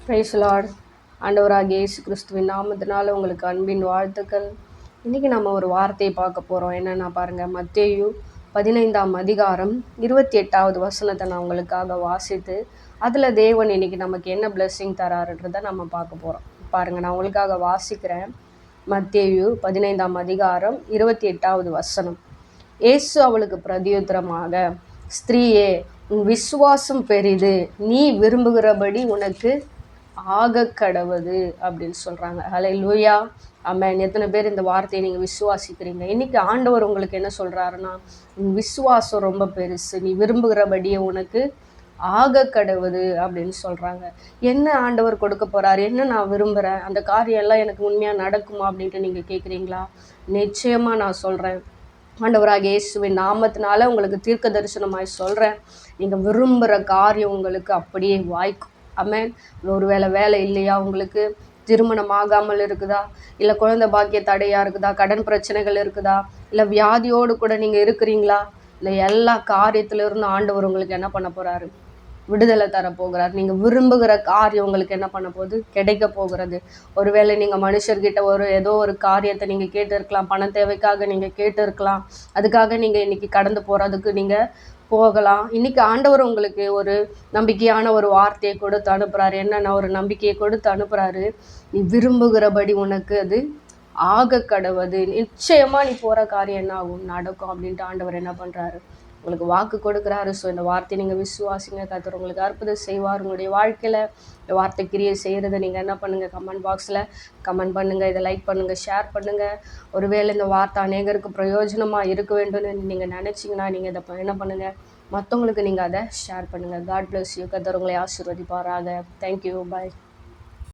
Price Lord. ஆண்டவராகிய இயேசு கிறிஸ்துவின் நாமத்தினால உங்களுக்கு அன்பின் வாழ்த்துக்கள். இன்றைக்கி நம்ம ஒரு வார்த்தையை பார்க்க போகிறோம். என்னென்னா பாருங்கள், மத்தேயு 15 வசனத்தை நான் உங்களுக்காக வாசித்து அதில் தேவன் இன்றைக்கி நமக்கு என்ன பிளெஸ்ஸிங் தராருன்றதை நம்ம பார்க்க போகிறோம். பாருங்கள், நான் உங்களுக்காக வாசிக்கிறேன். மத்தேயு 15 வசனம். இயேசு அவளுக்கு பிரதியுத்தரமாக, ஸ்திரீயே, உன் விசுவாசம் பெரிது, நீ விரும்புகிறபடி உனக்கு ஆக கடவுது அப்படின்னு சொல்கிறாங்க. ஹல்லேலூயா, ஆமென். எத்தனை பேர் இந்த வார்த்தையை நீங்கள் விசுவாசிக்கிறீங்க? இன்றைக்கி ஆண்டவர் உங்களுக்கு என்ன சொல்கிறாருன்னா, உன் விசுவாசம் ரொம்ப பெருசு, நீ விரும்புகிறபடியே உனக்கு ஆக கடவுது அப்படின்னு சொல்கிறாங்க. என்ன ஆண்டவர் கொடுக்க போகிறார்? என்ன நான் விரும்புகிறேன், அந்த காரியம் எல்லாம் எனக்கு உண்மையாக நடக்குமா அப்படின்ட்டு நீங்கள் கேட்குறீங்களா? நிச்சயமாக நான் சொல்கிறேன். ஆண்டவராகிய இயேசுவின் நாமத்தினால உங்களுக்கு தீர்க்க தரிசனமாய் சொல்கிறேன், நீங்கள் விரும்புகிற காரியம் உங்களுக்கு அப்படியே வாய்க்கும். ஆமென். ஒருவேளை வேலை இல்லையா, உங்களுக்கு திருமணம் ஆகாமல் இருக்குதா, இல்லை குழந்தை பாக்கிய தடையாக இருக்குதா, கடன் பிரச்சனைகள் இருக்குதா, இல்லை வியாதியோடு கூட நீங்கள் இருக்கிறீங்களா, இந்த எல்லா காரியத்திலிருந்து ஆண்டவர் உங்களுக்கு என்ன பண்ண போகிறாரு? விடுதலை தரப்போகிறார். நீங்கள் விரும்புகிற காரியம் உங்களுக்கு என்ன பண்ண போகுது? கிடைக்க போகிறது. ஒருவேளை நீங்கள் மனுஷர்கிட்ட ஏதோ ஒரு காரியத்தை நீங்கள் கேட்டு இருக்கலாம், பண தேவைக்காக நீங்கள் கேட்டு இருக்கலாம், அதுக்காக நீங்கள் இன்றைக்கி கடந்து போகிறதுக்கு நீங்கள் போகலாம். இன்றைக்கி ஆண்டவர் உங்களுக்கு ஒரு நம்பிக்கையான ஒரு வார்த்தையை கொடுத்து அனுப்புகிறாரு. என்னென்னா, ஒரு நம்பிக்கையை கொடுத்து அனுப்புகிறாரு. நீ விரும்புகிறபடி உனக்கு அது ஆக கடவுது, நிச்சயமாக நீ போகிற காரியம் என்ன ஆகும்? நடக்கும் அப்படின்ட்டு ஆண்டவர் என்ன பண்ணுறாரு? உங்களுக்கு வாக்கு கொடுக்குறாரு. ஸோ இந்த வார்த்தையை நீங்கள் விசுவாசிங்க. கர்த்தர் உங்களுக்கு அற்புதம் செய்வார். உங்களுடைய வாழ்க்கையில் இந்த வார்த்தை கிரியை செய்கிறத நீங்கள் என்ன பண்ணுங்கள்? கமெண்ட் பாக்ஸில் கமெண்ட் பண்ணுங்கள், இதை லைக் பண்ணுங்கள், ஷேர் பண்ணுங்கள். ஒருவேளை இந்த வார்த்தை அநேகருக்கு பிரயோஜனமாக இருக்க வேண்டும்னு நீங்கள் நினச்சிங்கன்னா நீங்கள் இதை என்ன பண்ணுங்கள்? மற்றவங்களுக்கு நீங்கள் அதை ஷேர் பண்ணுங்கள். God bless you. கர்த்தர் உங்களை ஆசீர்வதிப்பாராக. தேங்க்யூ. பாய்.